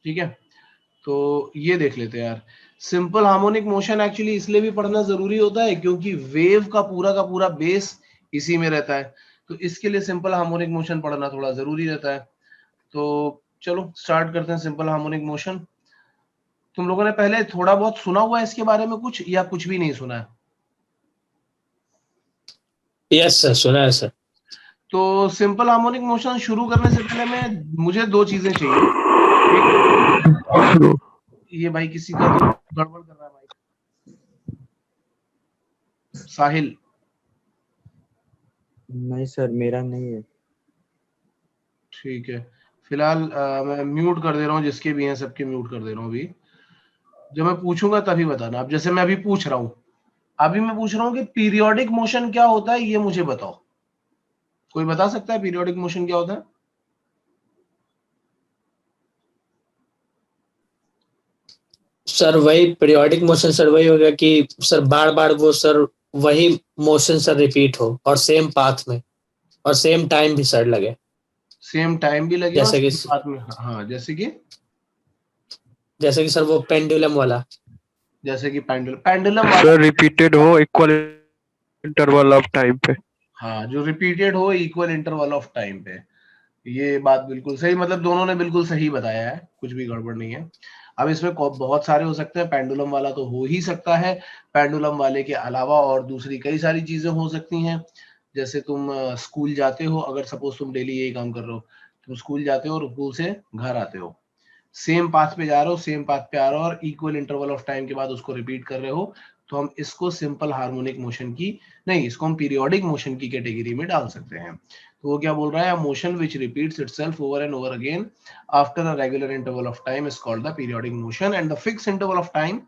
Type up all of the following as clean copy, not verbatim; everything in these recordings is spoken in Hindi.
ठीक है, तो ये देख लेते हैं यार। सिंपल हार्मोनिक मोशन एक्चुअली इसलिए भी पढ़ना जरूरी होता है क्योंकि वेव का पूरा बेस इसी में रहता है, तो इसके लिए सिंपल हार्मोनिक मोशन पढ़ना थोड़ा जरूरी रहता है। तो चलो स्टार्ट करते हैं सिंपल हार्मोनिक मोशन। तुम लोगों ने पहले थोड़ा बहुत सुना हुआ है इसके बारे में कुछ, या कुछ भी नहीं सुना है? यस सर, सुना है सर। तो सिंपल हार्मोनिक मोशन शुरू करने से पहले मुझे दो चीजें चाहिए। एक, ये भाई किसी का तो गड़बड़ कर रहा है भाई, साहिल। नहीं सर, मेरा नहीं है। ठीक है, फिलहाल मैं म्यूट कर दे रहा हूँ, जिसके भी हैं सबके म्यूट कर दे रहा हूँ अभी। जब मैं पूछूंगा तभी बताना। अब जैसे मैं अभी पूछ रहा हूँ, मैं पूछ रहा हूँ कि पीरियोडिक मोशन क्या होता है, ये मुझे बताओ। कोई बता सकता है पीरियोडिक मोशन क्या होता है? सर वही पीरियोडिक मोशन सर वही होगा कि सर बार बार वो सर वही मोशन सर रिपीट हो और सेम पाथ में और सेम टाइम भी सर लगे। सेम टाइम भी लगे और जैसे कि सेम पाथ में, हाँ जैसे कि सर वो पेंडुलम वाला। जैसे कि पेंडुलम वाला। सर रिपीटेड हो इक्वल इंटरवल ऑफ टाइम पे। हाँ, जो रिपीटेड हो इक्वल इंटरवल ऑफ टाइम पे। ये बात बिल्कुल सही, मतलब दोनों ने बिल्कुल सही बताया है, कुछ भी गड़बड़ नहीं है। अब इसमें बहुत सारे हो सकते हैं, पेंडुलम वाला तो हो ही सकता है, पेंडुलम वाले के अलावा और दूसरी कई सारी चीजें हो सकती हैं। जैसे तुम स्कूल जाते हो, अगर सपोज तुम डेली यही काम कर रहे हो, तुम स्कूल जाते हो और स्कूल से घर आते हो, सेम पाथ पे जा रहे हो, सेम पाथ पे आ रहे हो और इक्वल इंटरवल ऑफ टाइम के बाद उसको रिपीट कर रहे हो, तो हम इसको सिंपल हार्मोनिक मोशन की नहीं, इसको हम पीरियोडिक मोशन की कैटेगरी में डाल सकते हैं। तो वो क्या बोल रहा है, motion which repeats itself over and over again after a regular interval of time is called the periodic motion, and the fix interval of time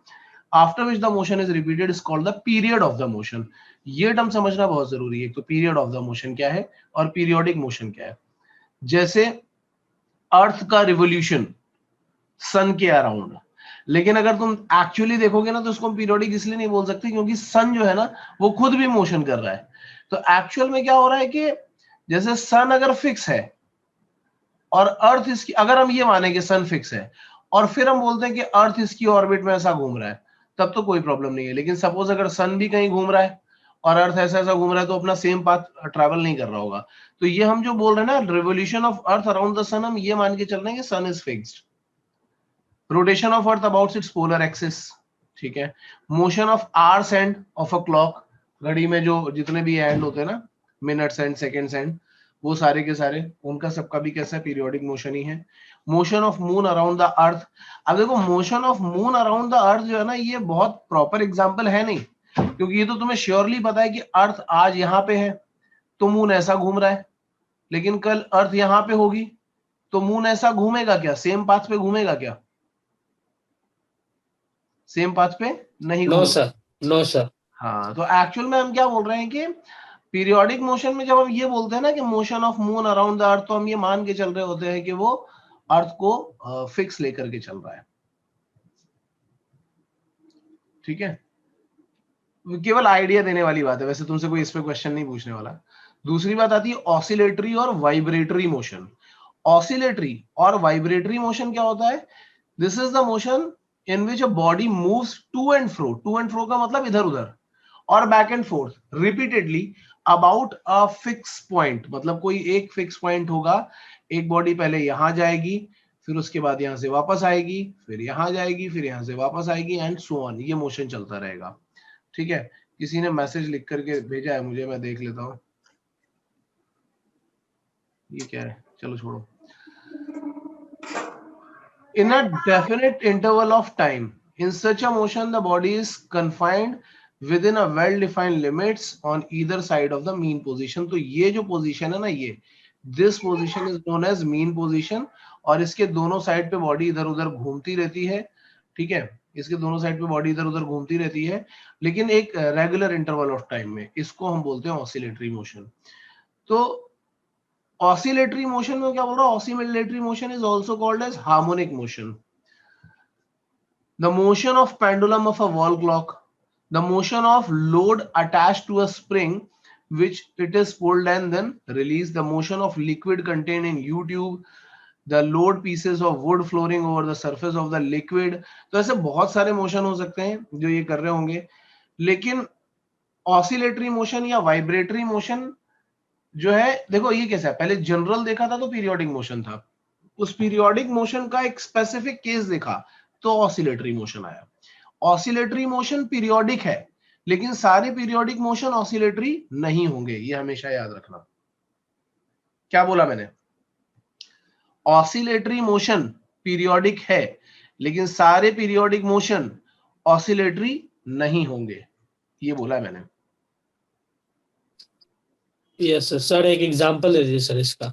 after which the motion is repeated is called the period of the motion. ये टर्म समझना बहुत जरूरी है। तो पीरियड ऑफ द मोशन क्या है और पीरियोडिक मोशन क्या है? जैसे अर्थ का रिवोल्यूशन सन के अराउंड, लेकिन अगर तुम एक्चुअली देखोगे ना, तो उसको पीरियोडिक इसलिए नहीं बोल सकते क्योंकि सन जो है ना, वो खुद भी मोशन कर रहा है। तो एक्चुअल में क्या हो रहा है कि जैसे सन अगर फिक्स है और अर्थ इसकी, अगर हम ये माने कि सन फिक्स है और फिर हम बोलते हैं कि अर्थ इसकी ऑर्बिट में ऐसा घूम रहा है, तब तो कोई प्रॉब्लम नहीं है। लेकिन सपोज अगर सन भी कहीं घूम रहा है और अर्थ ऐसा ऐसा घूम रहा है, तो अपना सेम पाथ ट्रैवल नहीं कर रहा होगा। तो ये हम जो बोल रहे हैं ना, revolution of earth around the sun, हम ये मान के चल रहे हैं कि sun is fixed. Rotation of earth about its polar axis, ठीक है। Motion of hours and of a clock, घड़ी में जो जितने भी एंड होते हैं ना, मिनट्स एंड सेकंड्स एंड, वो सारे के सारे उनका सबका भी कैसा पीरियोडिक मोशन ही है। Motion of moon around the earth. अब देखो, motion of moon around the earth जो है ना, ये बहुत प्रॉपर एग्जांपल है नहीं, क्योंकि ये तो तुम्हें श्योरली पता है कि अर्थ आज यहाँ पे है तो मून ऐसा घूम रहा है, लेकिन कल अर्थ यहाँ पे होगी तो मून ऐसा घूमेगा क्या, सेम पाथ पे घूमेगा क्या? सेम पाथ पे नहीं नो घूमे। Sir, no sir. हाँ, तो एक्चुअल में हम क्या बोल रहे हैं कि पीरियोडिक मोशन में जब हम ये बोलते हैं ना कि motion of moon around the earth, तो हम ये मान के चल रहे होते हैं कि वो अर्थ को फिक्स लेकर के चल रहा है, ठीक है। केवल आइडिया देने वाली बात है, वैसे तुमसे कोई इस पे क्वेश्चन नहीं पूछने वाला। दूसरी बात आती है ऑसिलेटरी और वाइब्रेटरी मोशन। ऑसिलेटरी और वाइब्रेटरी मोशन क्या होता है? This is the motion in which a body moves to and fro, to and fro का मतलब इधर उधर, और back and forth repeatedly about a fix point, मतलब कोई एक फिक्स पॉइंट होगा। एक बॉडी पहले यहां जाएगी, फिर उसके बाद यहां से वापस आएगी, फिर यहां जाएगी, फिर यहां से वापस आएगी, एंड सो ऑन, ये मोशन चलता रहेगा, ठीक है। किसी ने मैसेज लिख करके भेजा है मुझे, मैं देख लेता हूं ये क्या है, चलो छोड़ो। In a definite interval of time, in such a motion the body is confined within a well defined limits on either side of the mean position। तो ये जो पोजीशन है ना, ये this position is known as mean position, और इसके दोनों साइड पे बॉडी इधर उधर घूमती रहती है, ठीक है। इसके दोनों साइड पे बॉडी इधर उधर घूमती रहती है, लेकिन एक रेगुलर इंटरवल ऑफ टाइम में। इसको हम बोलते हैं ऑसिलेटरी मोशन। तो ऑसिलेटरी मोशन में क्या बोल रहा हूँ, oscillatory motion is also called as harmonic motion. The motion of pendulum of a wall clock, the motion of load attached to a spring which it is pulled and then released, the motion of liquid contained in U tube, the load pieces of wood flooring over the surface of the liquid. तो ऐसे बहुत सारे मोशन हो सकते हैं जो ये कर रहे होंगे, लेकिन ऑसिलेटरी मोशन या वाइब्रेटरी मोशन जो है, देखो ये कैसा है, पहले जनरल देखा था तो पीरियोडिक मोशन था, उस पीरियोडिक मोशन का एक स्पेसिफिक केस देखा तो ऑसिलेटरी मोशन आया। ऑसिलेटरी मोशन पीरियोडिक है, लेकिन सारे पीरियोडिक मोशन ऑसिलेटरी नहीं होंगे, ये हमेशा याद रखना। क्या बोला मैंने? ऑसिलेटरी मोशन पीरियोडिक है, लेकिन सारे पीरियोडिक मोशन ऑसिलेटरी नहीं होंगे, ये बोला मैंने। यस सर, एक एग्जांपल दे दीजिए सर इसका।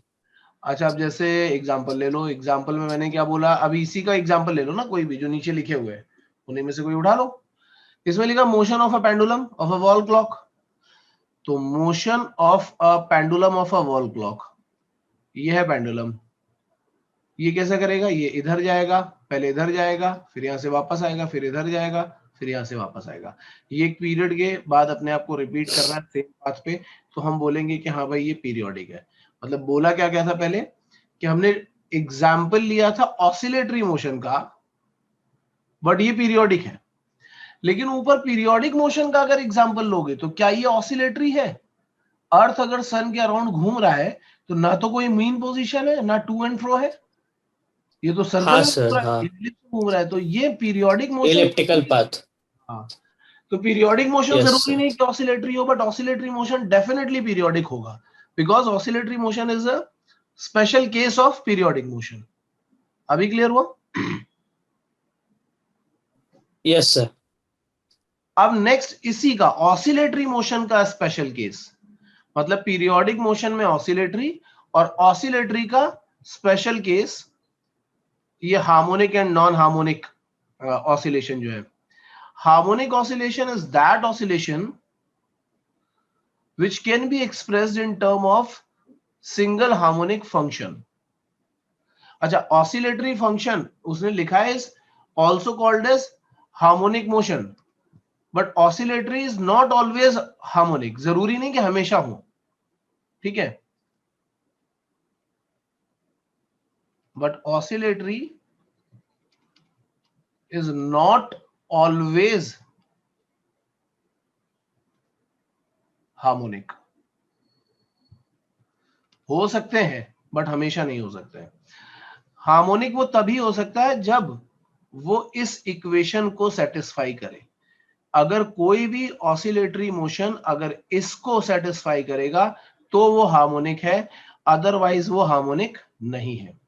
अच्छा, अब जैसे एग्जांपल ले लो, एग्जांपल में मैंने क्या बोला, अभी इसी का एग्जांपल ले लो ना, कोई भी जो नीचे लिखे हुए हैं उन्हीं में से कोई उठा लो। इसमें लिखा motion of a pendulum of a wall clock, तो motion of a pendulum of a wall clock, ये है पेंडुलम, ये कैसे करेगा, ये इधर जाएगा, पहले इधर जाएगा, फिर यहां से वापस आएगा, फिर इधर जाएगा, फिर यहां से वापस आएगा, ये एक पीरियड के बाद अपने आप को रिपीट कर रहा है सेम पाथ पे, तो हम बोलेंगे कि हाँ भाई ये पीरियोडिक है। मतलब बोला क्या क्या था पहले कि हमने एग्जाम्पल लिया था ऑसिलेटरी मोशन का, बट ये पीरियोडिक है, लेकिन ऊपर पीरियोडिक मोशन का अगर एग्जाम्पल लोगे तो क्या ये ऑसिलेटरी है? अर्थ अगर सन के अराउंड घूम रहा है तो ना तो कोई मीन पोजीशन है ना टू एंड फ्रो है, ये तो सर्कल हाँ में सर, घूम रहा हाँ, है, ellipse में घूम रहा है, तो ये पीरियोडिक मोशन। Elliptical path. हाँ, तो पीरियोडिक मोशन यस जरूरी सर। नहीं कि ऑसिलेटरी हो, but oscillatory motion definitely periodic होगा, because oscillatory motion is a special case of periodic motion. अभी क्लियर हुआ? Yes sir. अब नेक्स्ट इसी का ऑसिलेटरी मोशन का स्पेशल केस, मतलब पीरियोडिक मोशन में ऑसिलेटरी, और ऑसिलेटरी का स्पेशल केस ये harmonic and non harmonic oscillation जो है। Harmonic oscillation is that oscillation which can be expressed in term of single harmonic function. अच्छा, ऑसिलेटरी फंक्शन उसने लिखा है is also called as harmonic motion, but oscillatory is not always harmonic, जरूरी नहीं कि हमेशा हो, ठीक है, but oscillatory is not always harmonic, हो सकते हैं बट हमेशा नहीं हो सकते हैं। हार्मोनिक वो तभी हो सकता है जब वो इस इक्वेशन को सेटिस्फाई करे, अगर कोई भी ऑसिलेटरी मोशन अगर इसको सेटिस्फाई करेगा तो वो हार्मोनिक है, अदरवाइज वो हार्मोनिक नहीं है।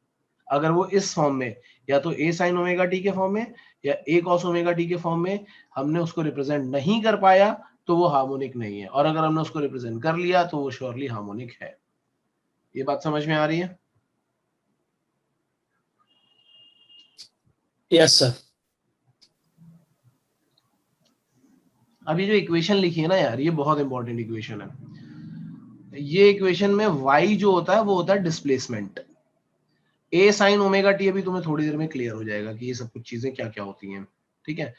अगर वो इस फॉर्म में, या तो ए साइन ओमेगा टी के फॉर्म में या ए कॉस ओमेगा टी के फॉर्म में हमने उसको रिप्रेजेंट नहीं कर पाया तो वो हार्मोनिक नहीं है, और अगर हमने उसको रिप्रेजेंट कर लिया तो वो श्योरली हार्मोनिक है। ये बात समझ में आ रही है? Yes sir. अभी जो इक्वेशन लिखी है ना यार, ये बहुत इंपॉर्टेंट इक्वेशन है। ये इक्वेशन में y जो होता है वो होता है displacement, a sine omega T अभी तुम्हें थोड़ी देर में क्लियर हो जाएगा कि ये सब कुछ चीजें क्या क्या होती हैं, ठीक है।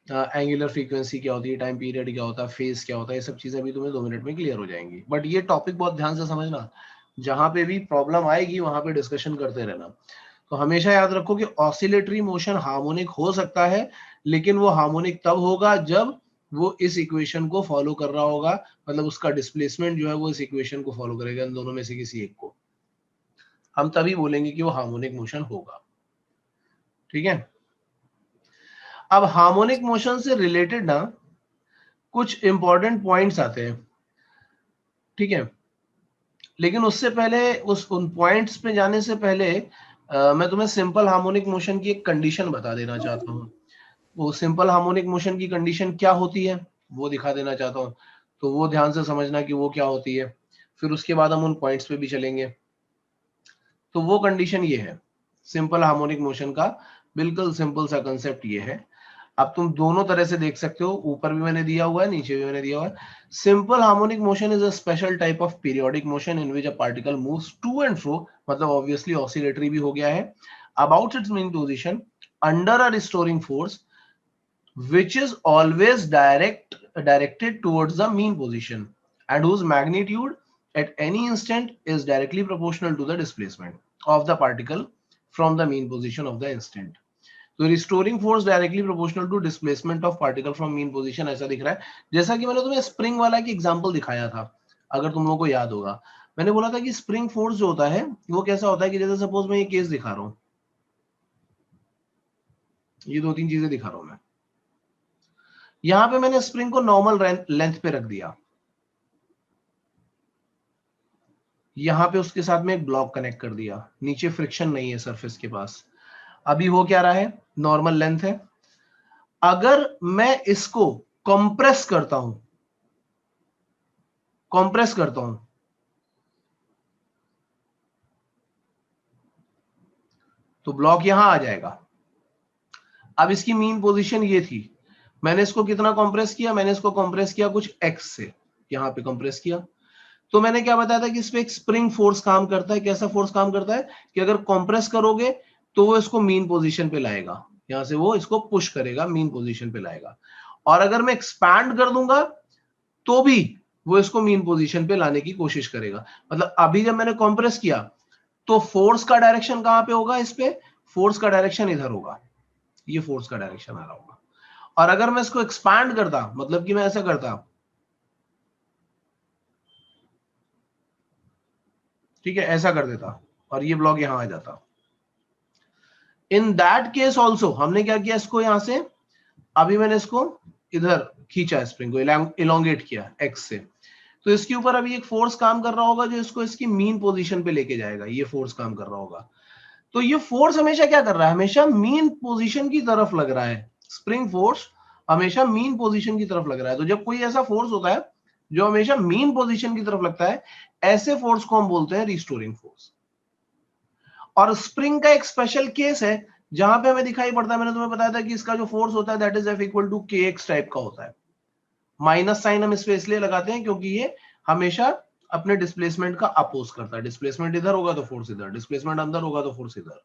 एंगुलर फ्रीक्वेंसी क्या होती है, टाइम पीरियड क्या होता है, फेज क्या होता है, ये सब चीजें अभी तुम्हें 2 मिनट में क्लियर हो जाएंगी, बट ये टॉपिक बहुत ध्यान से समझना, जहां पे भी प्रॉब्लम आएगी वहां पे डिस्कशन करते रहना। तो हमेशा याद रखो कि ऑसिलेटरी मोशन हार्मोनिक हो सकता है, लेकिन वो हार्मोनिक तब होगा जब वो इस इक्वेशन को फॉलो कर रहा होगा, मतलब उसका डिस्प्लेसमेंट जो है वो इस इक्वेशन को फॉलो करेगा, इन दोनों में से किसी एक को, हम तभी बोलेंगे कि वो हार्मोनिक मोशन होगा, ठीक है। अब हार्मोनिक मोशन से रिलेटेड ना कुछ इंपॉर्टेंट पॉइंट्स आते हैं, ठीक है, लेकिन उससे पहले उन पॉइंट्स पे जाने से पहले मैं तुम्हें सिंपल हार्मोनिक मोशन की एक कंडीशन बता देना चाहता हूँ। वो सिंपल हार्मोनिक मोशन की कंडीशन क्या होती है वो दिखा देना चाहता हूँ, तो वो ध्यान से समझना कि वो क्या होती है, फिर उसके बाद हम उन पॉइंट्स पे भी चलेंगे। तो वो कंडीशन ये है सिंपल हार्मोनिक मोशन का, बिल्कुल सिंपल सा कंसेप्ट ये है। अब तुम दोनों तरह से देख सकते हो, ऊपर भी मैंने दिया हुआ है, नीचे भी मैंने दिया हुआ है। Simple harmonic motion is a special type of periodic motion in which a particle moves to and fro, मतलब ऑब्वियसली ऑसिलेटरी भी हो गया है, about its mean position under a restoring force which is always directed towards the mean position and whose magnitude at any instant is directly proportional to the displacement. of the particle from the mean position of the instant. तो restoring force directly proportional to displacement of particle from mean position, ऐसा दिख रहा है। जैसा कि मैंने तुम्हें स्प्रिंग वाला एक एग्जांपल दिखाया था, अगर तुम लोगों को याद होगा, मैंने बोला था कि स्प्रिंग फोर्स जो होता है वो कैसा होता है कि जैसे सपोज मैं ये केस दिखा रहा हूं, ये 2-3 चीजें दिखा रहा हूं मैं। यहां पे मैंने स्प्रिंग को नॉर्मल लेंथ पे रख दिया, यहां पे उसके साथ में एक ब्लॉक कनेक्ट कर दिया, नीचे फ्रिक्शन नहीं है सरफेस के पास। अभी हो क्या रहा है, नॉर्मल लेंथ है। अगर मैं इसको कंप्रेस करता हूं, तो ब्लॉक यहां आ जाएगा। अब इसकी मीन पोजीशन ये थी, मैंने इसको कितना कंप्रेस किया, मैंने इसको कंप्रेस किया कुछ x से, यहां पे कंप्रेस किया। तो मैंने क्या बताया था कि इस पे एक स्प्रिंग फोर्स काम करता है। कैसा फोर्स काम करता है कि अगर कंप्रेस करोगे तो वो इसको मीन पोजीशन पे लाएगा, यहां से वो इसको पुश करेगा, मीन पोजीशन पे लाएगा। और अगर मैं एक्सपैंड कर दूंगा तो भी वो इसको मीन पोजीशन पे लाने की कोशिश करेगा। मतलब अभी जब मैंने कंप्रेस किया तो फोर्स का डायरेक्शन कहां पे होगा, इस पे फोर्स का डायरेक्शन इधर होगा, ये फोर्स का डायरेक्शन आ रहा होगा। और अगर मैं इसको एक्सपैंड करता, मतलब कि मैं ऐसा करता, ठीक है, ऐसा कर देता और ये ब्लॉक यहां आ जाता, इन दैट केस ऑल्सो हमने क्या किया, इसको यहां से, अभी मैंने इसको इधर खींचा, स्प्रिंग को इलोंगेट किया एक्स से, तो इसके ऊपर अभी एक फोर्स काम कर रहा होगा जो इसको इसकी मीन पोजीशन पे लेके जाएगा, ये फोर्स काम कर रहा होगा। तो ये फोर्स हमेशा क्या कर रहा है, हमेशा मीन पोजीशन की तरफ लग रहा है। स्प्रिंग फोर्स हमेशा मीन पोजीशन की तरफ लग रहा है। तो जब कोई ऐसा फोर्स होता है जो हमेशा मीन पोजीशन की तरफ लगता है, ऐसे फोर्स को हम बोलते हैं रिस्टोरिंग फोर्स। और स्प्रिंग का एक स्पेशल केस है जहां पे हमें दिखाई पड़ता है, मैंने तुम्हें बताया था कि इसका जो फोर्स होता है that is F equal to kx type का होता है। माइनस साइन हम इस पे इसलिए लगाते हैं क्योंकि ये हमेशा अपने डिस्प्लेसमेंट का अपोज करता है। डिस्प्लेसमेंट इधर होगा तो फोर्स इधर, डिस्प्लेसमेंट अंदर होगा तो फोर्स इधर।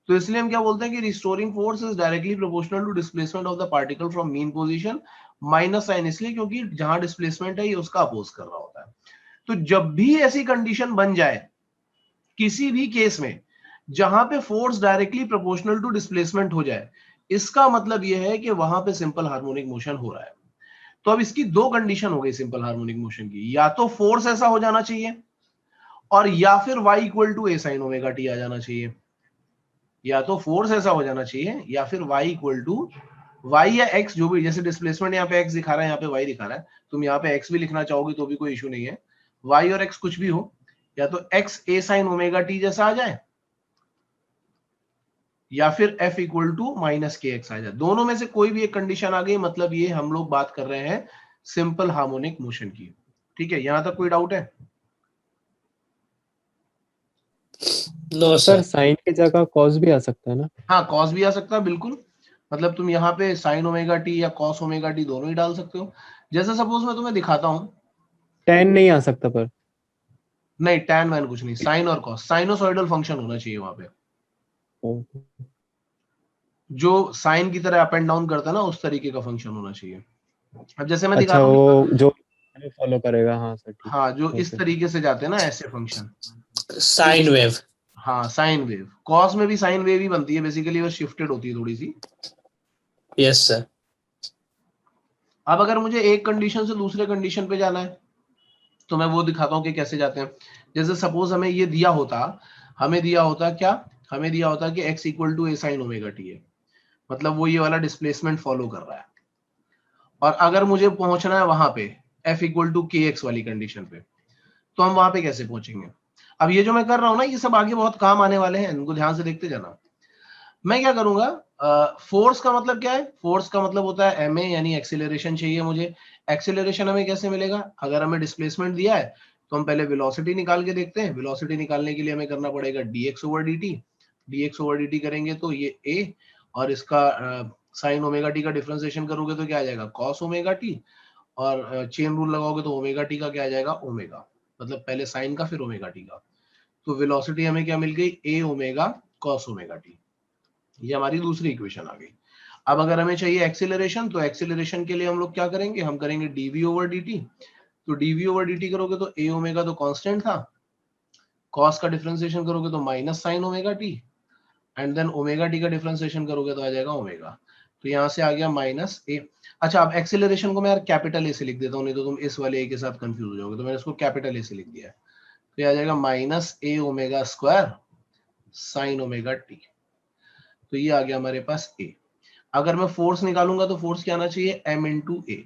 तो इसलिए हम क्या बोलते हैं कि restoring force is directly proportional to displacement of the particle from mean position. Minus sign इसलिए क्योंकि जहां डिस्प्लेसमेंट है ये उसका अपोज कर रहा होता है। तो जब भी ऐसी कंडीशन बन जाए किसी भी केस में जहां पे force directly proportional to displacement हो जाए, इसका मतलब यह है कि वहां पे सिंपल हार्मोनिक मोशन हो रहा है। तो अब इसकी दो कंडीशन हो गई सिंपल हार्मोनिक मोशन की, या तो फोर्स ऐसा हो जाना चाहिए और या फिर y equal to A sine omega t आ जाना चाहिए। या तो फोर्स ऐसा हो जाना चाहिए या फिर y इक्वल टू y या x, जो भी, जैसे डिस्प्लेसमेंट यहाँ पे x दिखा रहा है, यहाँ पे y दिखा रहा है, तुम यहाँ पे x भी लिखना चाहोगे तो भी कोई इशू नहीं है, y और x कुछ भी हो, या तो x a sine omega T जैसा आ जाए या फिर f इक्वल टू माइनस के एक्स आ जाए। दोनों में से कोई भी एक कंडीशन आ गई, मतलब ये हम लोग बात कर रहे हैं सिंपल हार्मोनिक मोशन की। ठीक है, यहां तक कोई डाउट है? No sir sir. साइन की जगह कॉस भी आ सकता है ना? हाँ, कॉस भी आ सकता है, बिल्कुल। मतलब तुम यहाँ पे साइन ओमेगा टी या कॉस ओमेगा टी दोनों ही डाल सकते हो। जैसे सपोज मैं तुम्हें दिखाता हूं, टेन नहीं आ सकता पर? नहीं टैन वैन कुछ नहीं, साइन और कॉस साइनोसॉइडल फंक्शन होना चाहिए वहां पे, जो साइन की तरह अप एंड डाउन करता है ना, उस तरीके का फंक्शन होना चाहिए। अब जैसे मैं अच्छा, दिखाता हूँ, वो जो फॉलो करेगा, हाँ सर ठीक हाँ, जो है। इस तरीके से जाते हैं ना ऐसे फंक्शन, साइन वेव। हाँ साइन वेव। कॉस में भी साइन वेव ही बनती है बेसिकली, वो शिफ्टेड होती है थोड़ी सी। Yes sir. अब अगर मुझे एक कंडीशन से दूसरे कंडीशन पे जाना है तो मैं वो दिखाता हूँ कि कैसे जाते हैं। जैसे सपोज हमें ये दिया होता, हमें दिया होता क्या, हमें दिया होता कि x equal to A sine omega t है, मतलब वो ये वाला डिस्प्लेसमेंट फॉलो कर रहा है। और अगर मुझे पहुंचना है वहां पे f इक्वल टू के एक्स वाली कंडीशन पे, तो हम वहां पे कैसे पहुंचेंगे? अब ये जो मैं कर रहा हूं ना, ये सब आगे बहुत काम आने वाले हैं, इनको ध्यान से देखते जाना। मैं क्या करूंगा, फोर्स का मतलब क्या है, फोर्स का मतलब होता है ma, यानी एक्सीलरेशन चाहिए मुझे। एक्सीलरेशन हमें कैसे मिलेगा, अगर हमें डिस्प्लेसमेंट दिया है तो हम पहले वेलोसिटी निकाल के देखते हैं। वेलोसिटी निकालने के लिए हमें करना पड़ेगा dx over dt। dx over dt करेंगे तो ये a, और इसका साइन ओमेगा टी का डिफरेंशिएशन करोगे तो क्या आ जाएगा, cos ओमेगा टी, और चेन रूल लगाओगे तो ओमेगा टी का क्या आ जाएगा, ओमेगा, मतलब पहले साइन का फिर ओमेगा टी का। तो वेलोसिटी हमें क्या मिल गई, a omega cos omega T. ये हमारी दूसरी इक्वेशन आ गई। अब अगर हमें चाहिए एक्सीलरेशन, तो एक्सीलरेशन के लिए हम लोग क्या करेंगे, हम करेंगे dv ओवर dt। तो dv ओवर dt करोगे तो a ओमेगा तो कांस्टेंट था, कॉस का डिफरेंशिएशन करोगे तो minus sine omega t, and then omega t का डिफरेंशिएशन करोगे तो आ जाएगा ओमेगा। तो यहाँ से आ गया माइनस ए। अच्छा, अब एक्सेलरेशन को मैं यार कैपिटल ए से लिख देता हूँ, नहीं तो तुम इस वाले ए के साथ कंफ्यूज हो जाओगे, तो मैंने इसको कैपिटल ए से लिख दिया है। तो ये आ जाएगा minus a omega square sine omega t. तो ये आ गया हमारे पास ए। अगर मैं फोर्स निकालूंगा तो फोर्स क्या आना चाहिए, m इंटू ए।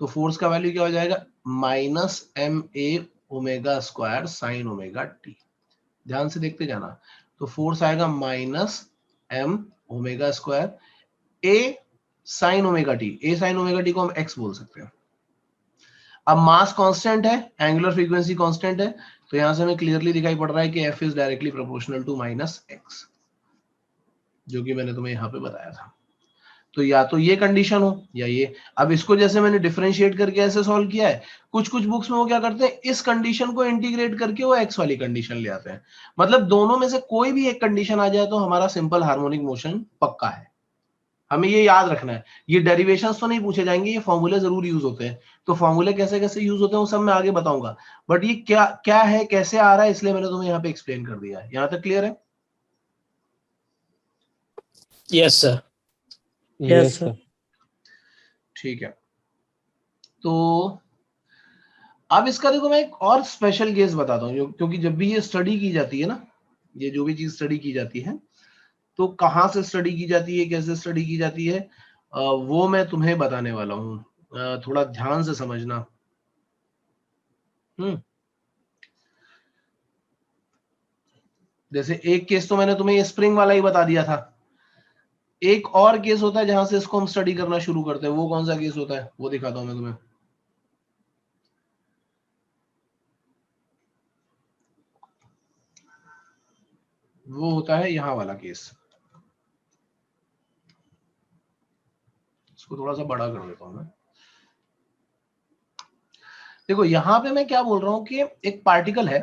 तो फोर्स का वैल्यू क्या हो जाएगा, minus m a omega square sine omega t. ध्यान से देखते जाना। तो फोर्स आएगा minus m omega square a sine omega t. A sine omega t को हम एक्स बोल सकते हैं। अब मास कांस्टेंट है, एंगुलर फ्रीक्वेंसी कांस्टेंट है, तो यहां से हमें क्लियरली दिखाई पड़ रहा है कि F is directly proportional to minus x, जो कि मैंने तुम्हें यहां पे बताया था। तो या तो ये कंडीशन हो या ये। अब इसको जैसे मैंने डिफरेंशिएट करके ऐसे सॉल्व किया है, कुछ कुछ बुक्स में वो क्या करते हैं, इस कंडीशन को इंटीग्रेट करके वो एक्स वाली कंडीशन ले आते हैं। मतलब दोनों में से कोई भी एक कंडीशन आ जाए तो हमारा सिंपल हार्मोनिक मोशन पक्का है। हमें ये याद रखना है। ये डेरिवेशंस तो नहीं पूछे जाएंगे, ये फॉर्मूले जरूर यूज होते हैं। तो फॉर्मूले कैसे कैसे यूज होते हैं वो सब मैं आगे बताऊंगा, बट ये क्या क्या है, कैसे आ रहा है, इसलिए मैंने तुम्हें यहाँ पे एक्सप्लेन कर दिया है। यहाँ तक क्लियर है? Yes sir. Yes sir. ठीक है। तो अब इसका देखो, मैं एक और स्पेशल केस बताता हूँ, क्योंकि जब भी ये स्टडी की जाती है ना, ये जो भी चीज स्टडी की जाती है, तो कहाँ से स्टडी की जाती है, कैसे स्टडी की जाती है, वो मैं तुम्हें बताने वाला हूँ। थोड़ा ध्यान से समझना। जैसे एक केस तो मैंने तुम्हें ये स्प्रिंग वाला ही बता दिया था। एक और केस होता है जहां से इसको हम स्टडी करना शुरू करते हैं। वो कौन सा केस होता है वो दिखाता हूं मैं तुम्हें। वो होता है यहां वाला केस। इसको थोड़ा सा बड़ा कर देता हूं मैं। देखो यहां पे मैं क्या बोल रहा हूं कि एक पार्टिकल है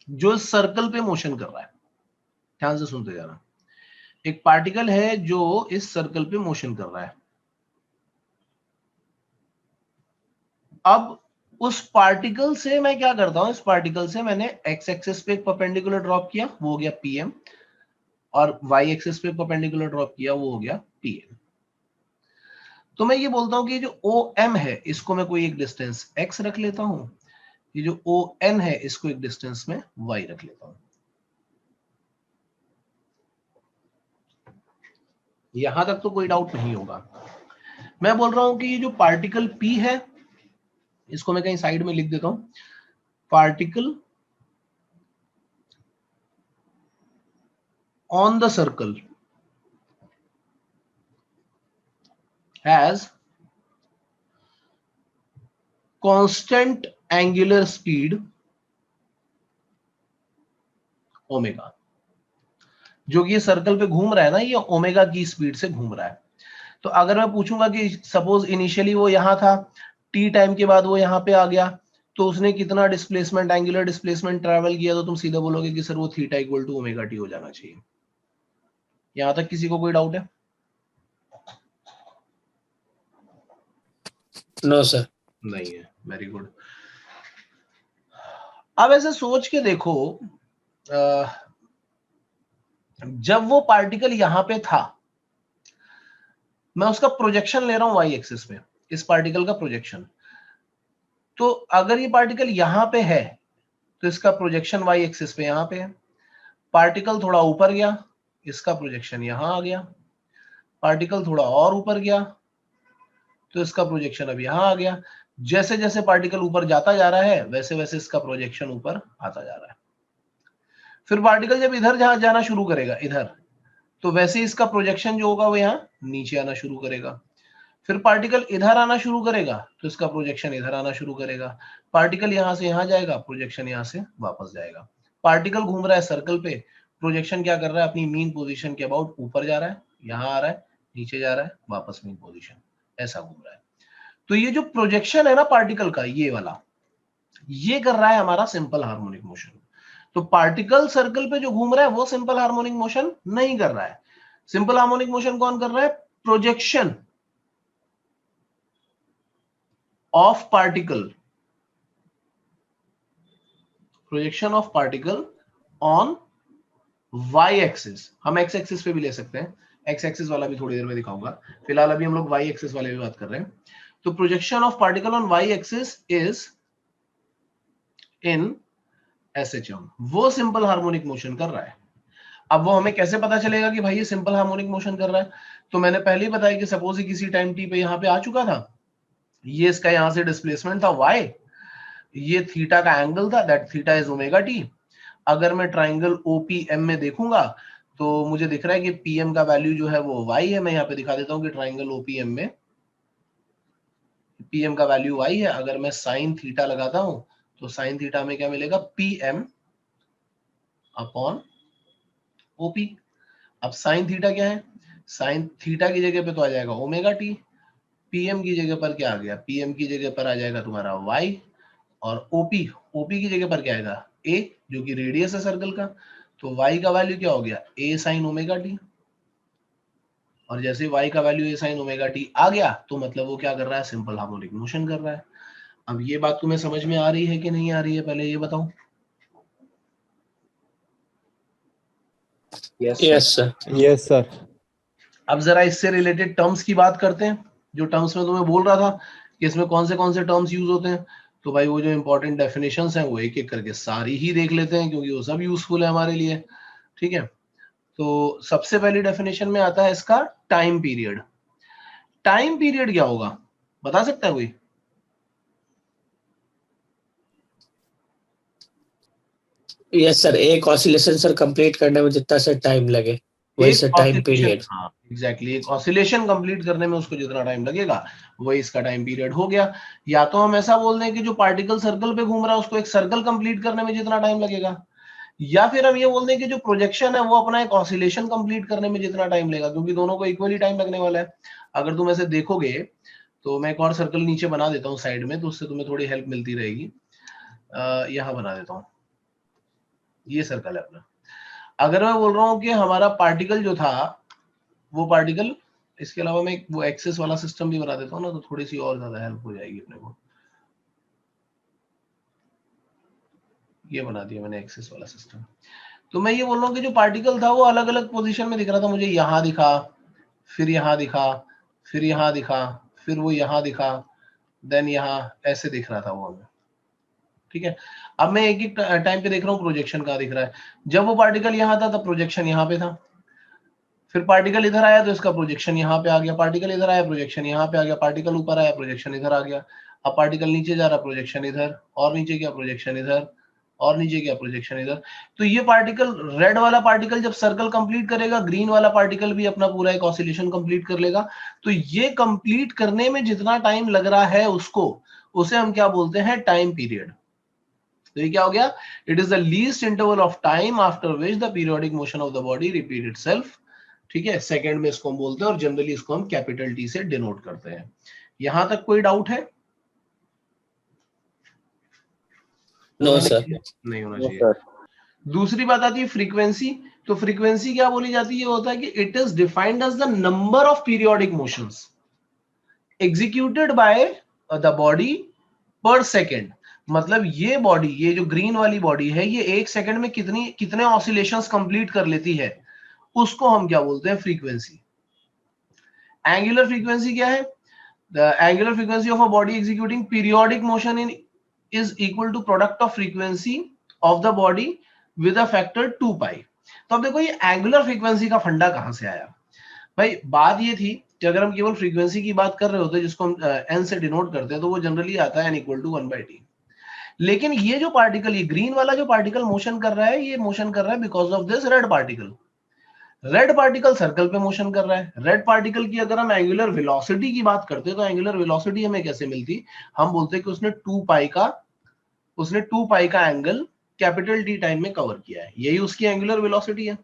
जो सर्कल पे मोशन कर रहा है। ध्यान से सुनते जाना। एक पार्टिकल है जो इस सर्कल पे मोशन कर रहा है। अब उस पार्टिकल से मैं क्या करता हूं, इस पार्टिकल से मैंने एक्स एक्सिस पे एक परपेंडिकुलर ड्रॉप किया, वो हो गया पीएम, और वाई एक्सिस पे परपेंडिकुलर ड्रॉप किया, वो हो गया पीएम। तो मैं ये बोलता हूं कि जो ओ एम है इसको मैं कोई एक डिस्टेंस एक्स रख लेता हूं, ये जो ओ एन है इसको एक डिस्टेंस में वाई रख लेता हूं। यहां तक तो कोई डाउट नहीं होगा। मैं बोल रहा हूं कि ये जो पार्टिकल पी है, इसको मैं कहीं साइड में लिख देता हूं। Particle on the circle has constant angular speed omega. जो कि ये सर्कल पे घूम रहा है ना, ये ओमेगा की स्पीड से घूम रहा है। तो अगर मैं पूछूंगा कि सपोज इनिशियली वो यहां था, टी टाइम के बाद वो यहां पे आ गया, तो उसने कितना डिस्प्लेसमेंट, एंगुलर डिस्प्लेसमेंट ट्रैवल किया, तो तुम सीधा बोलोगे कि सर वो theta equal to omega t हो जाना चाहिए। यहां तक किसी को कोई डाउट है? No sir. नहीं है। Very good. अब ऐसे सोच के देखो, जब वो पार्टिकल यहां पे था, मैं उसका प्रोजेक्शन ले रहा हूं वाई एक्सिस पे, इस पार्टिकल का प्रोजेक्शन। तो अगर ये पार्टिकल यहां पे है तो इसका प्रोजेक्शन वाई एक्सिस पे यहां पे है। पार्टिकल थोड़ा ऊपर गया, इसका प्रोजेक्शन यहां आ गया। पार्टिकल थोड़ा और ऊपर गया तो इसका प्रोजेक्शन अब यहां आ गया। जैसे जैसे पार्टिकल ऊपर जाता जा रहा है वैसे वैसे इसका प्रोजेक्शन ऊपर आता जा रहा है। फिर पार्टिकल जब इधर जहां जाना शुरू करेगा, इधर, तो वैसे इसका प्रोजेक्शन जो होगा वो यहाँ नीचे आना शुरू करेगा। फिर पार्टिकल इधर आना शुरू करेगा तो इसका प्रोजेक्शन इधर आना शुरू करेगा। पार्टिकल यहां से यहां जाएगा, प्रोजेक्शन यहां से वापस जाएगा। पार्टिकल घूम रहा है सर्कल पे, प्रोजेक्शन क्या कर रहा है, अपनी मीन पोजीशन के अबाउट ऊपर जा रहा है, यहां आ रहा है, नीचे जा रहा है, वापस मीन पोजीशन, ऐसा घूम रहा है। तो ये जो प्रोजेक्शन है ना पार्टिकल का, ये वाला, ये कर रहा है हमारा सिंपल हार्मोनिक मोशन। तो पार्टिकल सर्कल पे जो घूम रहा है वो सिंपल हार्मोनिक मोशन नहीं कर रहा है। सिंपल हार्मोनिक मोशन कौन कर रहा है? Projection of particle projection of particle on y axis, हम एक्स एक्सिस पे भी ले सकते हैं, एक्स एक्सिस वाला भी थोड़ी देर में दिखाऊंगा, फिलहाल अभी हम लोग वाई एक्सिस वाले भी बात कर रहे हैं। तो projection of particle on y axis is in SHM, वो सिंपल हार्मोनिक मोशन कर रहा है। अब वो हमें कैसे पता चलेगा कि भाई ये सिंपल हार्मोनिक मोशन कर रहा है? तो मैंने पहले ही बताया कि सपोज किसी टाइम टी पे यहाँ पे आ चुका था, ये इसका यहां से डिस्प्लेसमेंट था y, ये थीटा का एंगल था, that theta is omega T. अगर मैं ट्राइंगल ओपीएम में देखूंगा तो मुझे दिख रहा है कि पीएम का वैल्यू जो है वो y है। मैं यहाँ पे दिखा देता हूँ कि ट्राइंगल ओपीएम में पीएम का वैल्यू y है। अगर मैं साइन थीटा लगाता हूं तो साइन थीटा में क्या मिलेगा, पीएम अपॉन ओपी। अब साइन थीटा क्या है, साइन थीटा की जगह पे तो आ जाएगा ओमेगा टी, पीएम की जगह पर क्या आ गया, पीएम की जगह पर आ जाएगा तुम्हारा y, और ओपी, ओपी की जगह पर क्या आएगा, a, जो कि रेडियस है सर्कल का। तो y का वैल्यू क्या हो गया, a साइन ओमेगा टी। और जैसे y का value a sine omega t आ गया तो मतलब वो क्या कर रहा है, सिंपल हार्मोनिक मोशन कर रहा है। अब ये बात तुम्हें समझ में आ रही है कि नहीं आ रही है, पहले ये बताओ। Yes sir. Yes sir. अब जरा इससे रिलेटेड टर्म्स की बात करते हैं, जो टर्म्स में तुम्हें बोल रहा था कि इसमें कौन से टर्म्स यूज होते हैं। तो भाई वो जो इंपॉर्टेंट डेफिनेशंस हैं वो एक एक करके सारी ही देख लेते हैं, क्योंकि वो सब यूजफुल है हमारे लिए। ठीक है, तो सबसे पहली डेफिनेशन में आता है इसका टाइम पीरियड। टाइम पीरियड क्या होगा, बता सकता है कोई? यस सर, एक ऑसिलेशन सर कंप्लीट करने में जितना सर टाइम लगे वही सर टाइम पीरियड। हाँ एग्जैक्टली, एक ऑसिलेशन कंप्लीट करने में उसको जितना टाइम लगेगा वही इसका टाइम पीरियड हो गया। या तो हम ऐसा बोल दें कि जो पार्टिकल सर्कल पे घूम रहा है उसको एक सर्कल कंप्लीट करने में जितना टाइम लगेगा, या फिर हम ये बोल दें कि जो प्रोजेक्शन है वो अपना एक ऑसिलेशन कंप्लीट करने में जितना टाइम लगेगा, क्योंकि दोनों को इक्वली टाइम लगने वाला है। अगर तुम ऐसे देखोगे तो मैं एक और सर्कल नीचे बना देता हूँ साइड में, तो उससे तुम्हें थोड़ी हेल्प मिलती रहेगी। यहाँ बना देता हूँ, ये सर्कल है अपना। अगर मैं बोल रहा हूँ कि हमारा पार्टिकल जो था वो पार्टिकल, इसके अलावा मैं वो एक्सेस वाला सिस्टम भी बना देता हूँ ना, तो थोड़ी सी और ज्यादा हेल्प हो जाएगी अपने को। ये बना दिया मैंने एक्सेस वाला सिस्टम। तो मैं ये बोल रहा हूँ कि जो पार्टिकल था वो अलग अलग पोजीशन में दिख रहा था, मुझे यहाँ दिखा, फिर यहाँ दिखा, फिर यहाँ दिखा, फिर वो यहाँ दिखा, देन यहाँ ऐसे दिख रहा था वो हमें। ठीक है, अब मैं एक एक टाइम पे देख रहा हूँ प्रोजेक्शन कहाँ दिख रहा है। जब वो पार्टिकल यहाँ था तब प्रोजेक्शन यहाँ पे था, फिर पार्टिकल इधर आया तो इसका प्रोजेक्शन यहाँ पे आ गया, पार्टिकल इधर आया प्रोजेक्शन यहाँ पे आ गया, पार्टिकल ऊपर आया प्रोजेक्शन इधर आ गया। अब पार्टिकल नीचे जा रहा, प्रोजेक्शन इधर, और नीचे क्या, प्रोजेक्शन इधर, और नीचे क्या, प्रोजेक्शन इधर। तो ये पार्टिकल, रेड वाला पार्टिकल जब सर्कल कंप्लीट करेगा, ग्रीन वाला पार्टिकल भी अपना पूरा एक ऑसिलेशन कंप्लीट कर लेगा। तो ये कंप्लीट करने में जितना टाइम लग रहा है उसको, उसे हम क्या बोलते हैं, टाइम पीरियड। तो ये क्या हो गया, it is the least interval of time after which the periodic motion of the body repeat itself. ठीक है, सेकंड में इसको हम बोलते हैं, और जनरली इसको हम कैपिटल टी से डिनोट करते हैं। यहां तक कोई डाउट है? No sir. नहीं होना चाहिए। दूसरी बात आती है फ्रीक्वेंसी। तो फ्रीक्वेंसी क्या बोली जाती है, होता है कि it is defined as the number of periodic motions executed by the body per second. मतलब ये बॉडी, ये जो ग्रीन वाली बॉडी है, ये एक सेकंड में कितने ऑसिलेशंस कंप्लीट कर लेती है, उसको हम क्या बोलते हैं, फ्रीक्वेंसी। एंगुलर फ्रीक्वेंसी क्या है, the angular frequency of a body executing periodic motion in is equal to product of frequency of the body with a factor 2 pi. तो अब देखो ये एंगुलर फ्रीक्वेंसी का फंडा कहां से आया। भाई बात ये थी कि अगर हम केवल फ्रीक्वेंसी की बात कर रहे होते जिसको हम एन से डिनोट करते हैं, तो वो जनरली आता है n इक्वल टू 1/t। लेकिन ये जो पार्टिकल, ये ग्रीन वाला जो पार्टिकल मोशन कर रहा है, ये मोशन कर रहा है because of this red particle. Red particle circle पे मोशन कर रहा है। रेड पार्टिकल की अगर हम एंगुलर वेलोसिटी की बात करते हैं, तो एंगुलर वेलोसिटी हमें कैसे मिलती, हम बोलते हैं कि उसने 2 पाई का एंगल कैपिटल टी टाइम में कवर किया है, यही उसकी एंगुलर वेलोसिटी है।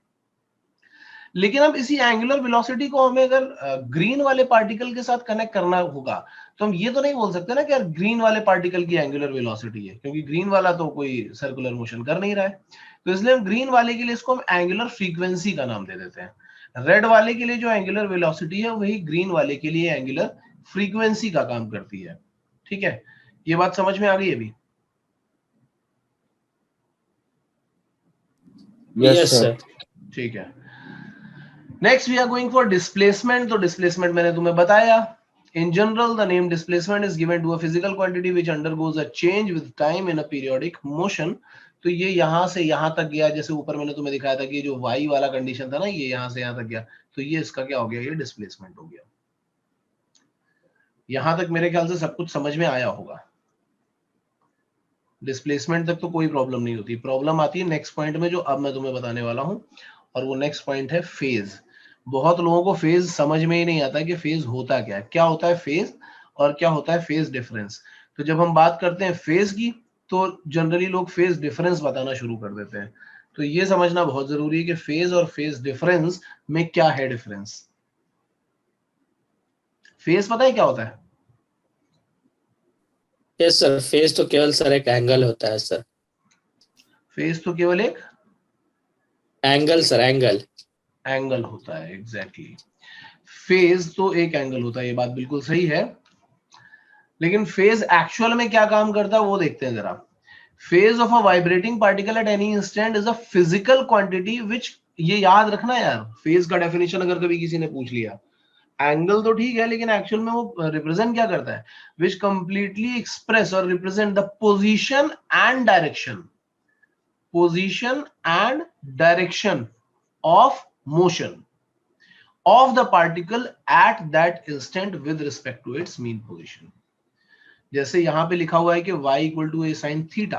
लेकिन अब इसी एंगुलर वेलोसिटी को हमें अगर ग्रीन वाले पार्टिकल के साथ कनेक्ट करना होगा, तो हम ये तो नहीं बोल सकते ना कि यार ग्रीन वाले पार्टिकल की एंगुलर वेलोसिटी है, क्योंकि ग्रीन वाला तो कोई सर्कुलर मोशन कर नहीं रहा है। तो इसलिए हम ग्रीन वाले के लिए इसको हम एंगुलर फ्रीक्वेंसी का नाम दे देते हैं। रेड वाले के लिए जो एंगुलर वेलोसिटी है वही ग्रीन वाले के लिए एंगुलर फ्रीक्वेंसी का काम करती है। ठीक है, ये बात समझ में आ गई अभी? Yes, sir. ठीक है. Next we are going for displacement. तो displacement मैंने तुम्हें बताया. In general, the name displacement is given to a physical quantity which undergoes a change with time in a periodic motion. तो ये यहाँ से यहाँ तक गया, जैसे ऊपर मैंने तुम्हें दिखाया था कि ये जो y वाला कंडीशन था ना, ये यहाँ से यहाँ तक गया, तो ये इसका क्या हो गया, ये डिस्प्लेसमेंट हो गया. यहां तक मेरे ख्याल से सब कुछ समझ में आया होगा. डिस्प्लेसमेंट तक तो कोई प्रॉब्लम नहीं होती. प्रॉब्लम आती है नेक्स्ट पॉइंट में जो अब मैं तुम्हें बताने वाला हूं, और वो नेक्स्ट पॉइंट है फेज. बहुत लोगों को फेज समझ में ही नहीं आता कि फेज होता क्या है, क्या होता है फेज और क्या होता है फेज डिफरेंस. तो जब हम बात करते हैं फेज की, तो जनरली लोग फेज डिफरेंस बताना शुरू कर देते हैं. तो ये समझना बहुत जरूरी है कि फेज और फेज डिफरेंस में क्या है डिफरेंस. फेज पता है क्या होता है? Yes, sir. फेज तो केवल सर एक एंगल होता है सर. फेज तो केवल एक एंगल सर, एंगल होता है. एग्जैक्टली. फेज तो एक एंगल होता है, ये बात बिल्कुल सही है. लेकिन फेज एक्चुअल में क्या काम करता है वो देखते हैं जरा. Phase of a vibrating particle at any instant is a physical quantity which, ये याद रखना यार, फेज का डेफिनेशन अगर कभी किसी ने पूछ लिया, एंगल तो ठीक है लेकिन एक्चुअल में वो रिप्रेजेंट क्या करता है, विच कंप्लीटली एक्सप्रेस और represent the position and direction of motion of the particle at that instant with respect to its mean position. जैसे यहां पे लिखा हुआ है कि y equal to a sin theta.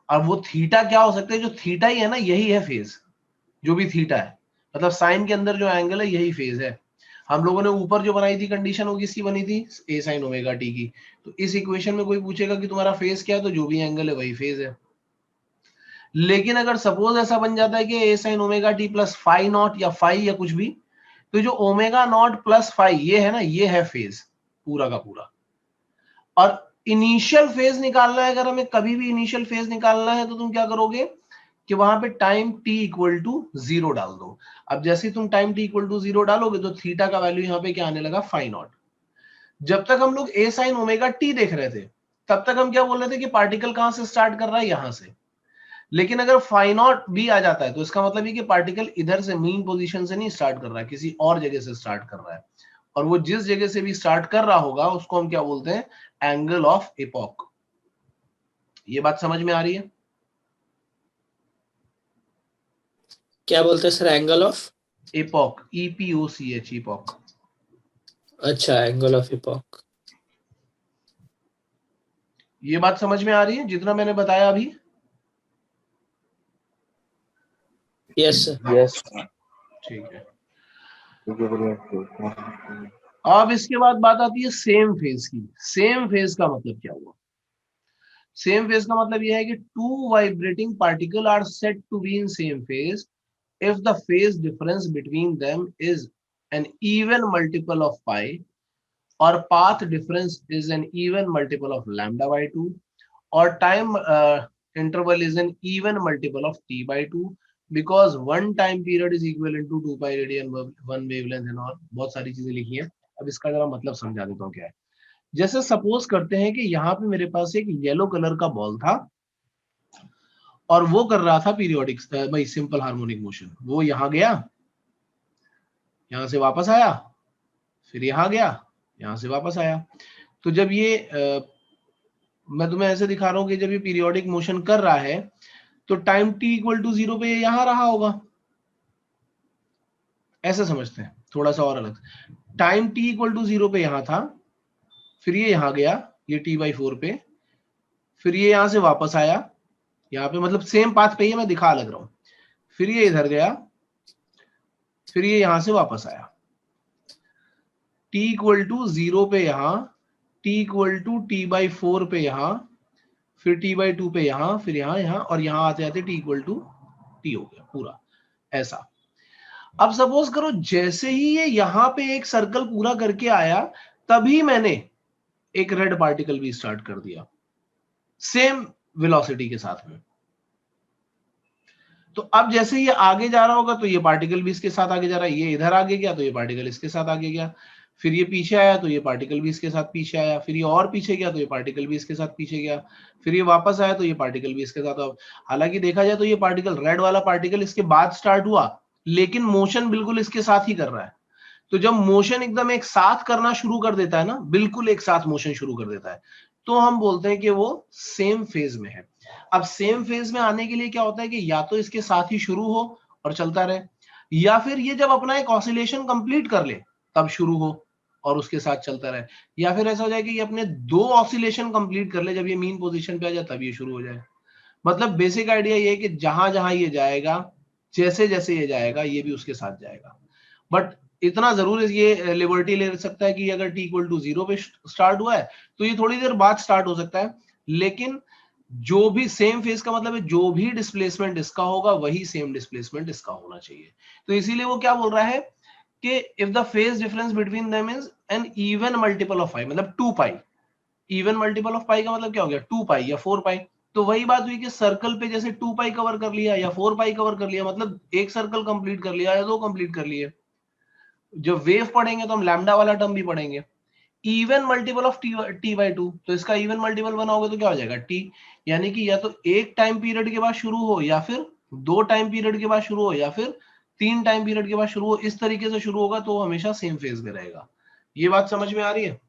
अब वो थीटा क्या हो सकता है, जो थीटा ही है ना, यही है फेज. जो भी थीटा है, मतलब साइन के अंदर जो एंगल है यही फेज है. हम लोगों ने ऊपर जो बनाई थी कंडीशन, वो किसकी बनी थी, a sin ओमेगा t की. तो इस इक्वेशन में कोई पूछेगा कि तुम्हारा फेज क्या है, तो जो भी एंगल है वही फेज है. लेकिन अगर सपोज ऐसा बन जाता है कि a sine omega t plus phi naught या फाई या कुछ भी, तो जो ओमेगा नॉट प्लस फाई ये है ना, ये है फेज पूरा का पूरा. और इनिशियल फेज निकालना है, अगर हमें कभी भी इनिशियल फेज निकालना है, तो तुम क्या करोगे कि वहां पे टाइम t इक्वल टू 0 डाल दो. अब जैसे ही तुम टाइम t इक्वल टू 0 डालोगे तो थीटा का वैल्यू यहाँ पे क्या आने लगा, फाई नॉट. जब तक हम लोग ए साइन ओमेगा टी देख रहे थे, तब तक हम क्या बोल रहे थे कि पार्टिकल कहां से स्टार्ट कर रहा है, यहां से. लेकिन अगर फाई नॉट भी आ जाता है तो इसका मतलब ये कि पार्टिकल इधर से मीन पोजीशन से नहीं स्टार्ट कर रहा है, किसी और जगह से स्टार्ट कर रहा है. और वो जिस जगह से भी स्टार्ट कर रहा होगा उसको हम क्या बोलते हैं, एंगल ऑफ एपॉक. ये बात समझ में आ रही है? क्या बोलते हैं sir, angle of epoch, EPOCH, epoch. अच्छा, एंगल ऑफ एपॉक. ये बात समझ में आ रही है जितना मैंने बताया अभी? Yes sir. यस. ठीक है. अब इसके बाद बात आती है सेम फेज की. सेम फेज का मतलब क्या हुआ? सेम फेज का मतलब यह है कि two vibrating particle are said to be in same phase if the phase difference between them is an even multiple of pi, or path difference is an even multiple of lambda by 2, or time interval is an even multiple of t by 2, because one time period is equivalent to 2 pi radian, one wavelength and all. बहुत सारी चीजें लिखी हैं. अब इसका जरा मतलब समझा देता हूँ क्या है. जैसे सपोज करते हैं कि यहाँ पे मेरे पास एक येलो कलर का बॉल था और वो कर रहा था पीरियोडिक भाई सिंपल हार्मोनिक मोशन. वो यहां गया, यहां से वापस आया, फिर यहां गया, यहां से वापस आया. तो जब ये मैं तुम्हें ऐसे दिखा रहा हूं कि जब ये पीरियोडिक मोशन कर रहा है तो टाइम t इक्वल टू 0 पे यहां रहा होगा. ऐसे समझते हैं थोड़ा सा और अलग. टाइम t इक्वल टू 0 पे यहां था, फिर ये यहां गया, ये t/4 पे, फिर ये यहां से वापस आया, यहाँ पे मतलब सेम पाथ पे ही मैं दिखा लग रहा हूं. फिर ये इधर गया, फिर ये यहां से वापस आया. t इक्वल टू 0 पे यहां, t इक्वल टू t/4 पे यहां, फिर t/2 पे यहां, फिर यहां और यहां आते आते t इक्वल टू t हो गया पूरा ऐसा. अब सपोज करो जैसे ही ये यहां पे एक सर्कल पूरा करके आया, तभी मैंने एक रेड पार्टिकल भी स्टार्ट कर दिया सेम वेलोसिटी के साथ में. तो अब जैसे ये आगे जा रहा होगा तो ये पार्टिकल भी इसके साथ आगे जा रहा है, ये इधर आगे गया तो ये पार्टिकल इसके साथ आगे गया, फिर ये पीछे आया तो ये पार्टिकल भी इसके साथ पीछे आया, फिर ये और पीछे गया तो ये पार्टिकल भी इसके साथ पीछे गया, फिर ये वापस आया तो ये पार्टिकल भी इसके साथ। हालांकि देखा जाए तो ये पार्टिकल, रेड वाला पार्टिकल इसके बाद स्टार्ट हुआ, लेकिन मोशन बिल्कुल इसके साथ ही कर रहा है। तो जब मोशन एकदम एक साथ करना शुरू कर देता है ना, बिल्कुल एक साथ मोशन शुरू कर देता है, तो हम बोलते हैं कि वो सेम फेज में है। अब सेम फेज में आने के लिए क्या होता है कि या तो इसके साथ ही शुरू हो और चलता रहे, या फिर ये जब अपना एक ऑसिलेशन कंप्लीट कर ले तब शुरू हो और उसके साथ चलता रहे, या फिर ऐसा हो जाए कि ये अपने 2 ऑसिलेशन कंप्लीट कर ले, जब ये मीन पोजीशन पे आ जाए तब ये शुरू हो जाए। मतलब बेसिक आइडिया ये है कि जहां जहां ये जाएगा, जैसे जैसे ये जाएगा, ये भी उसके साथ जाएगा। बट इतना जरूर ये लिबर्टी ले सकता है कि अगर t इक्वल टू 0 पे स्टार्ट हुआ है तो ये थोड़ी देर बाद स्टार्ट हो सकता है, लेकिन जो भी सेम फेज का मतलब है जो भी डिस्प्लेसमेंट इसका होगा वही सेम डिस्प्लेसमेंट इसका होना चाहिए। तो इसीलिए वो क्या बोल रहा है कि if the phase difference between them is an even multiple of pi, मतलब 2 pi, even multiple of pi का मतलब क्या हो गया 2 पाई या 4 पाई। तो वही बात हुई कि सर्कल पे जैसे 2 पाई कवर कर लिया या 4 पाई कवर कर लिया, मतलब एक सर्कल कंप्लीट कर लिया या 2 कंप्लीट कर लिए। जब वेव पढ़ेंगे तो हम लैम्डा वाला टर्म भी पढ़ेंगे, even multiple of T by 2, तो इसका इवन मल्टीपल बनाओगे तो क्या हो जाएगा टी, यानी कि या तो एक टाइम पीरियड के बाद शुरू हो, या फिर 2 टाइम पीरियड के बाद शुरू हो, या फिर 3 टाइम पीरियड के बाद शुरू हो। इस तरीके से शुरू होगा तो हमेशा सेम फेज में रहेगा। ये बात समझ में आ रही है?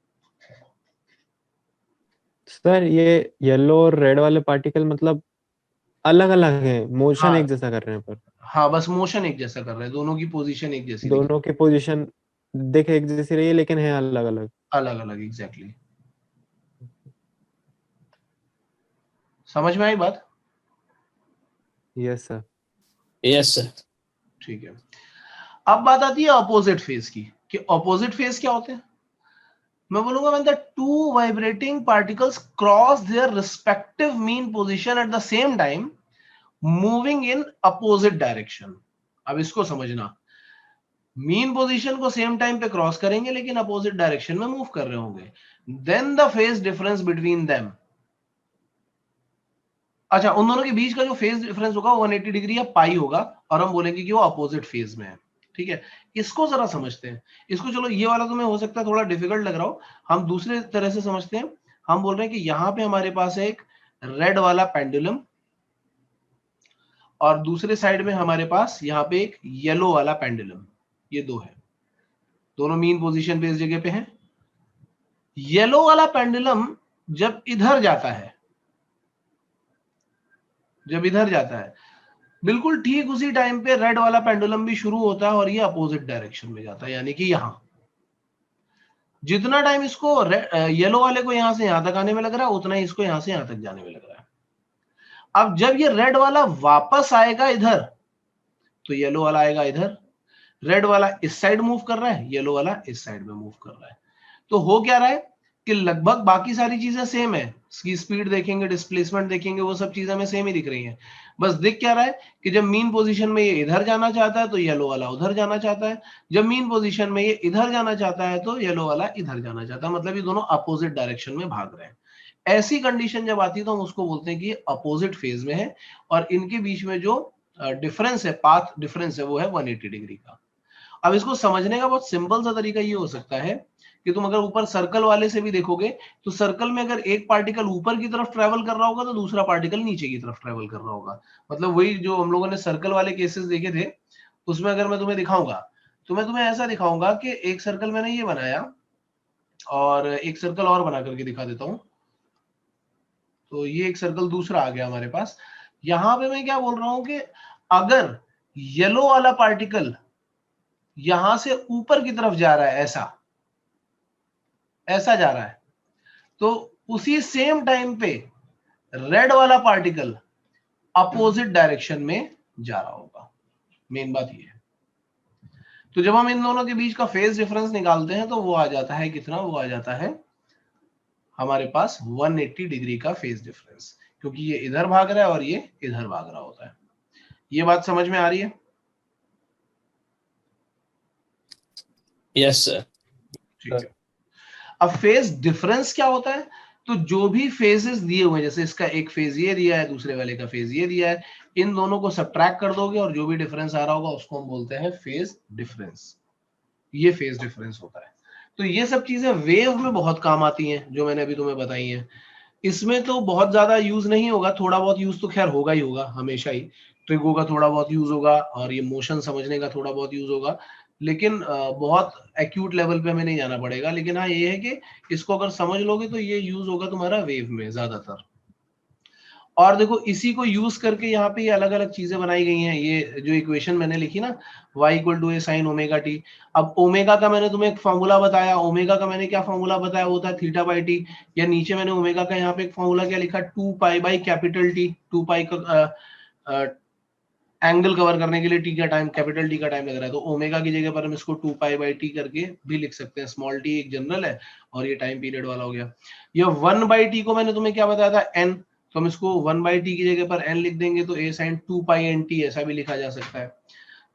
सर ये येलो और रेड वाले पार्टिकल मतलब अलग अलग है, मोशन हाँ एक जैसा कर रहे हैं, पर हाँ, बस मोशन एक जैसा कर रहे हैं, दोनों की पोजीशन एक जैसी दिख, दोनों की पोजीशन देख एक जैसी रही है लेकिन है अलग अलग। अलग अलग, एग्जैक्टली। समझ में आई बात? Yes sir. Yes sir. ठीक है। अब बात आती है अपोजिट फेज की, कि अपोजिट फेज क्या होते हैं। मैं बोलूंगा when the two vibrating particles cross their respective mean position at the same time moving in opposite direction। अब इसको समझना, मीन पोजीशन को सेम टाइम पे क्रॉस करेंगे लेकिन अपोजिट डायरेक्शन में मूव कर रहे होंगे, then the phase difference between them, अच्छा उन दोनों के बीच का जो फेज डिफरेंस होगा वो 180 डिग्री या पाई होगा, और हम बोलेंगे कि वो अपोजिट फेज में है। ठीक है, इसको जरा समझते हैं। इसको चलो, ये वाला तुम्हें हो सकता है थोड़ा डिफिकल्ट लग रहा हो, हम दूसरे तरह से समझते हैं। हम बोल रहे हैं कि यहाँ पे हमारे पास है एक रेड वाला पेंडुलम, और दूसरे साइड में हमारे पास यहाँ पे एक येलो वाला पेंडुलम। ये दो है, दोनों मीन पोजीशन पे इस जगह पे हैं। येलो वाला पेंडुलम जब इधर जाता है, जब इधर जाता है, बिल्कुल ठीक उसी टाइम पे रेड वाला पेंडुलम भी शुरू होता है और ये अपोजिट डायरेक्शन में जाता है, यानी कि यहां जितना टाइम इसको येलो वाले को यहां से यहां तक आने में लग रहा है, उतना ही इसको यहां से यहां तक जाने में लग रहा है। अब जब ये रेड वाला वापस आएगा इधर, तो येलो वाला आएगा इधर, रेड वाला इस साइड मूव कर रहा है, येलो वाला इस साइड में मूव कर रहा है। तो हो क्या रहा है कि लगभग बाकी सारी चीजें सेम है, इसकी स्पीड देखेंगे, डिस्प्लेसमेंट देखेंगे, वो सब चीजें हमें सेम ही दिख रही हैं। बस दिख क्या रहा है कि जब मीन पोजीशन में ये इधर जाना चाहता है तो येलो वाला उधर जाना चाहता है, जब मीन पोजीशन में ये इधर जाना चाहता है तो येलो वाला इधर जाना चाहता है, मतलब ये दोनों अपोजिट डायरेक्शन में भाग रहे हैं। ऐसी कंडीशन जब आती है तो हम उसको बोलते हैं कि ये अपोजिट फेज में है, और इनके बीच में जो डिफरेंस है, पाथ डिफरेंस है, वो है 180 डिग्री का। अब इसको समझने का बहुत सिंपल सा तरीका ये हो सकता है कि तुम अगर ऊपर सर्कल वाले से भी देखोगे तो सर्कल में अगर एक पार्टिकल ऊपर की तरफ ट्रेवल कर रहा होगा तो दूसरा पार्टिकल नीचे की तरफ ट्रेवल कर रहा होगा। मतलब वही जो हम लोगों ने सर्कल वाले केसेस देखे थे, उसमें अगर मैं तुम्हें दिखाऊंगा तो मैं तुम्हें ऐसा दिखाऊंगा कि एक सर्कल मैंने ये बनाया और एक सर्कल और बना करके दिखा देता हूं। तो ये एक सर्कल दूसरा आ गया हमारे पास। यहां पे मैं क्या बोल रहा हूं कि अगर येलो वाला पार्टिकल यहां से ऊपर की तरफ जा रहा है, ऐसा जा रहा है, तो उसी सेम टाइम पे रेड वाला पार्टिकल अपोजिट डायरेक्शन में जा रहा होगा। मेन बात ये है। तो जब हम इन दोनों के बीच का फेज डिफरेंस निकालते हैं तो वो आ जाता है कितना, वो आ जाता है हमारे पास 180 डिग्री का फेज डिफरेंस, क्योंकि ये इधर भाग रहा है और ये इधर भाग रहा होता है। ये बात समझ में आ रही है? Yes sir. ठीक है। अब फेज डिफरेंस क्या होता है? तो जो भी फेजेस दिए हुए हैं, जैसे इसका एक फेज ये दिया है, दूसरे वाले का फेज ये दिया है, इन दोनों को सब्ट्रैक्ट कर दोगे और जो भी डिफरेंस आ रहा होगा उसको हम बोलते हैं फेज डिफरेंस। ये फेज डिफरेंस होता है। तो ये सब चीजें वेव में बहुत काम आती हैं जो मैंने अभी तुम्हें बताई हैं। इसमें तो बहुत ज्यादा यूज नहीं होगा, थोड़ा बहुत यूज तो खैर होगा ही होगा हमेशा ही, ट्रिगो का थोड़ा बहुत यूज होगा और ये मोशन समझने का थोड़ा बहुत यूज होगा, लेकिन बहुत एक्यूट लेवल पे हमें नहीं जाना पड़ेगा। लेकिन हाँ ये है कि इसको अगर समझ लोगे तो ये यूज होगा तुम्हारा वेव में ज्यादातर। और देखो इसी को यूज करके यहाँ पे ये अलग अलग चीजें बनाई गई हैं। ये जो इक्वेशन मैंने लिखी ना, y equal to A sine omega t. अब ओमेगा का मैंने तुम्हें एक फॉर्मूला बताया, ओमेगा का मैंने क्या फॉर्मूला बताया, वो था थीटा बाई टी। या नीचे मैंने ओमेगा का यहाँ पे एक फॉर्मूला क्या लिखा, 2 पाई बाई कैपिटल टी। 2 पाई का एंगल कवर करने के लिए टी का टाइम, कैपिटल टी का टाइम लग रहा है, तो ओमेगा की जगह पर हम इसको 2 पाई बाई टी करके भी लिख सकते हैं। स्मॉल टी एक जनरल है और ये टाइम पीरियड वाला हो गया। ये 1 बाई टी को मैंने तुम्हें क्या बताया था, एन, तो हम इसको 1 बाई टी की जगह पर एन लिख देंगे, तो ए साइन 2 पाई एन टी ऐसा भी लिखा जा सकता है।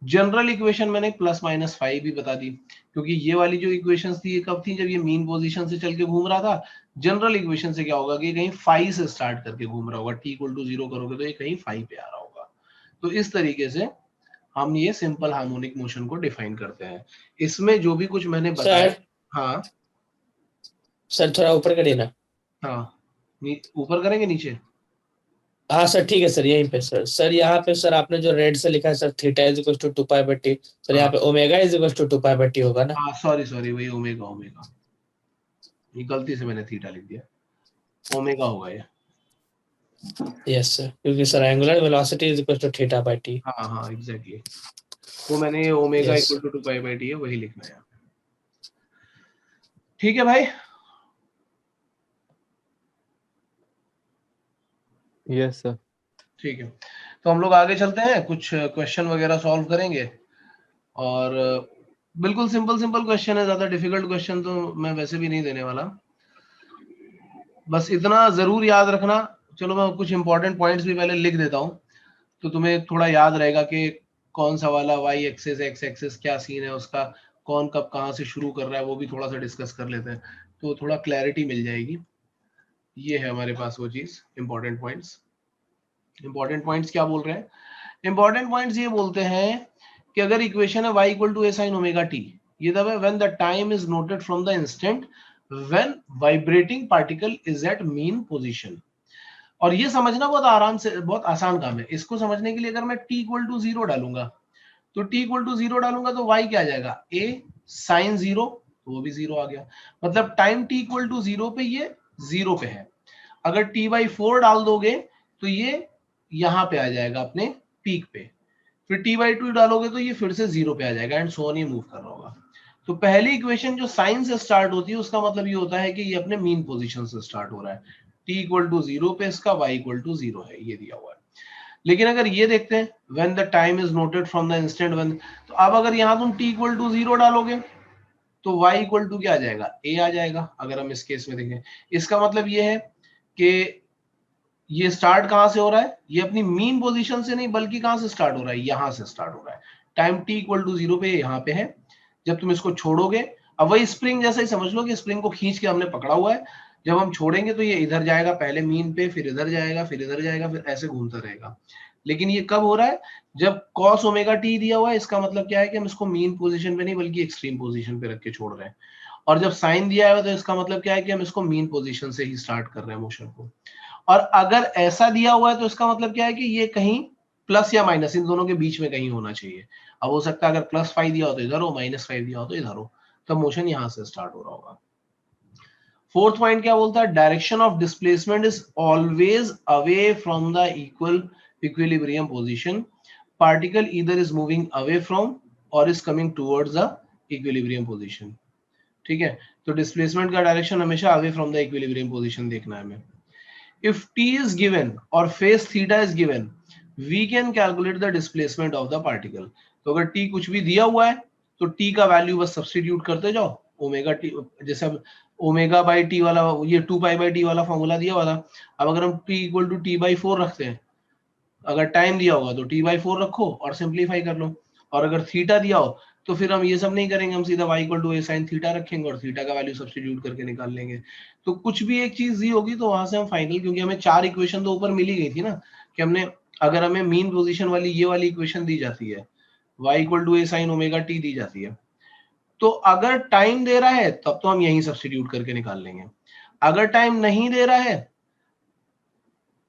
जनरल इक्वेशन मैंने प्लस माइनस 5 भी बता दी, क्योंकि ये वाली जो इक्वेशंस थी ये कब थी, जब ये मीन पोजीशन से चल के घूम रहा था। जनरल इक्वेशन से क्या होगा कि कहीं 5 से स्टार्ट करके घूम रहा होगा, टी इक्वल टू 0 करोगे तो ये कहीं 5 पे आ रहा होगा। तो इस तरीके से हम ये सिंपल हार्मोनिक मोशन को डिफाइन करते हैं। इसमें जो भी कुछ मैंने बताया। सर हाँ सर थोड़ा ऊपर करिए ना। हाँ, ऊपर करेंगे नीचे। हाँ सर ठीक है सर, यहीं पे सर। सर यहाँ पे सर आपने जो रेड से लिखा है sir, theta is equal to 2 pi by t, sir यहाँ हाँ पे omega is equal to 2 pi by t होगा ना? हाँ, सॉरी सॉरी, वही ओमेगा, ओमेगा ये गलती से मैंने थीटा लिख दिया, ओमेगा होगा ये। यस सर, क्योंकि sir angular velocity is equal to theta by T. हाँ हाँ एग्जैक्टली, तो मैंने omega yes equal to 2 pi by T है वही लिखना है। ठीक है भाई। Yes sir. ठीक है, तो हम लोग आगे चलते हैं, कुछ क्वेश्चन वगैरह सॉल्व करेंगे। और बिल्कुल सिंपल सिंपल क्वेश्चन है, ज्यादा डिफिकल्ट क्वेश्चन तो मैं वैसे भी नहीं देने वाला। बस इतना जरूर याद रखना, चलो मैं कुछ इंपॉर्टेंट पॉइंट्स भी पहले लिख देता हूँ, तो तुम्हें थोड़ा याद रहेगा कि कौन सा वाला वाई एक्सिस एक्स एक्सिस क्या सीन है उसका, कौन कब कहाँ से शुरू कर रहा है, वो भी थोड़ा सा डिस्कस कर लेते हैं, तो थोड़ा क्लैरिटी मिल जाएगी। ये है हमारे पास वो चीज, इंपॉर्टेंट पॉइंट्स। इंपॉर्टेंट पॉइंट्स क्या बोल रहे हैं, इंपॉर्टेंट पॉइंट्स ये बोलते हैं कि अगर इक्वेशन है y equal to A sine omega T, ये तब है when the time is noted from the instant when vibrating particle is at mean position. और ये समझना बहुत आराम से, बहुत आसान काम है। इसको समझने के लिए अगर मैं t इक्वल टू 0 डालूंगा, तो t इक्वल टू 0 डालूंगा तो y क्या आ जाएगा, a साइन 0, तो वो भी 0 आ गया, मतलब टाइम t इक्वल टू 0 पे ये 0 पे है। अगर t बाई 4 डाल दोगे तो ये यहाँ पे आ जाएगा अपने पीक पे, फिर t बाई 2 डालोगे तो ये फिर से 0 पे आ जाएगा, एंड सो ऑन, ये मूव कर रहा होगा। तो पहली इक्वेशन जो साइन से स्टार्ट होती है उसका मतलब ये होता है कि ये अपने मीन पोजीशन से स्टार्ट हो रहा है, t इक्वल टू 0 पे इसका y इक्वल टू 0 है, ये दिया हुआ है। लेकिन अगर ये देखते हैं when the time is noted from the instant when, तो अब अगर यहाँ तुम t इक्वल टू 0 डालोगे तो y इक्वल टू क्या आ जाएगा, a आ जाएगा। अगर हम इस केस में देखें, इसका मतलब ये है कि ये स्टार्ट कहां से हो रहा है, ये अपनी मीन पोजीशन से नहीं बल्कि कहां से स्टार्ट हो रहा है, यहां से स्टार्ट हो रहा है। टाइम t इक्वल टू 0 पे यहाँ पे है, जब तुम इसको छोड़ोगे, अब वही स्प्रिंग जैसा ही समझ लो कि स्प्रिंग को खींच के हमने पकड़ा हुआ है, जब हम छोड़ेंगे तो ये इधर जाएगा पहले मीन पे, फिर इधर जाएगा, फिर इधर जाएगा, फिर ऐसे घूमता रहेगा। लेकिन ये कब हो रहा है, जब cos ओमेगा t दिया हुआ है, इसका मतलब क्या है कि हम इसको मीन पोजीशन पे नहीं बल्कि एक्सट्रीम पोजीशन पे रख के छोड़ रहे हैं। और जब साइन दिया है तो इसका मतलब क्या है कि हम इसको मीन पोजीशन से ही स्टार्ट कर रहे हैं मोशन को। और अगर ऐसा दिया हुआ है तो इसका मतलब क्या है कि ये कहीं प्लस या माइनस इन दोनों के बीच में कहीं होना चाहिए। अब हो सकता है अगर +5 दिया हो तो इधर हो, -5 दिया हो तो इधर हो, तब मोशन यहां से स्टार्ट हो रहा होगा। फोर्थ पॉइंट क्या बोलता है, direction of displacement is always away from the equilibrium position, particle either is moving away from और is coming towards the equilibrium position. ठीक है, तो डिस्प्लेसमेंट का डायरेक्शन हमेशा away from the equilibrium position देखना है हमें। If t is given or phase theta is given, we can calculate the displacement of the particle. तो अगर t कुछ भी दिया हुआ है तो t का वैल्यू बस सब्स्टिट्यूट करते जाओ, ओमेगा t, जैसे अब ओमेगा बाई टी वाला, ये 2 पाई बाई टी वाला फॉर्मूला दिया हुआ था। अब अगर हम t equal to t by 4 रखते हैं, अगर टाइम दिया होगा तो t बाई 4 रखो और सिंप्लीफाई कर लो, और अगर थीटा दिया हो तो फिर हम ये सब नहीं करेंगे, हम सीधा y equal to A sine theta रखेंगे और थीटा का वैल्यू सब्स्टिट्यूट करके निकाल लेंगे। तो कुछ भी एक चीज दी होगी तो वहां से हम फाइनल, क्योंकि हमें 4 इक्वेशन तो ऊपर मिली गई थी ना, कि हमने, अगर हमें मीन पोजीशन वाली ये वाली इक्वेशन दी जाती है, y equal to A sine omega t दी जाती है, तो अगर टाइम दे रहा है तब तो हम यहीं सब्स्टिट्यूट करके निकाल लेंगे, अगर टाइम नहीं दे रहा है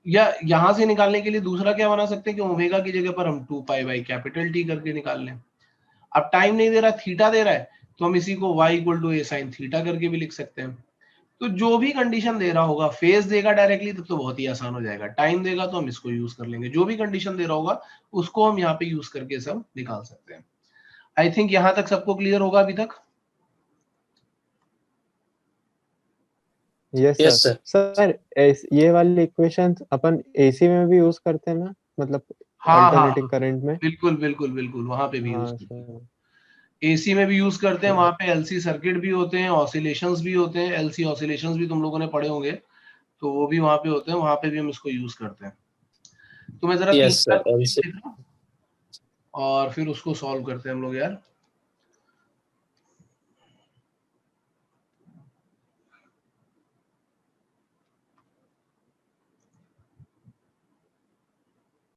या यहां से निकालने के लिए दूसरा क्या बना सकते हैं कि ओमेगा की जगह पर हम 2 पाई बाई कैपिटल टी करके निकाल लें। अब टाइम नहीं दे रहा, थीटा दे रहा है, तो हम इसी को y equal to a sine theta करके भी लिख सकते हैं। तो जो भी कंडीशन दे रहा होगा, फेज देगा डायरेक्टली तब तो बहुत ही आसान हो जाएगा, टाइम देगा तो हम इसको यूज कर लेंगे, जो भी कंडीशन दे रहा होगा उसको हम यहाँ पे यूज करके सब निकाल सकते हैं। आई थिंक यहां तक सबको क्लियर होगा अभी तक। Yes Yes, sir. sir. Sir ये वाली इक्वेशंस अपन एसी में भी यूज करते हैं ना, मतलब हाँ हाँ अल्टरनेटिंग करंट में। बिल्कुल बिल्कुल बिल्कुल, वहां पे भी यूज हाँ करते हैं, सर। एसी में भी यूज करते हैं, वहां पे एलसी सर्किट भी होते हैं, ऑसिलेशंस भी होते हैं, एलसी ऑसिलेशंस भी तुम लोगों ने पढ़े होंगे, तो वो भी वहां पे होते हैं, वहां पे भी हम इसको यूज करते हैं। तो मैं जरा 3 Yes, sir. क्वेश्चन लिख रहा हूं और फिर उसको सॉल्व करते हैं हम लोग यार।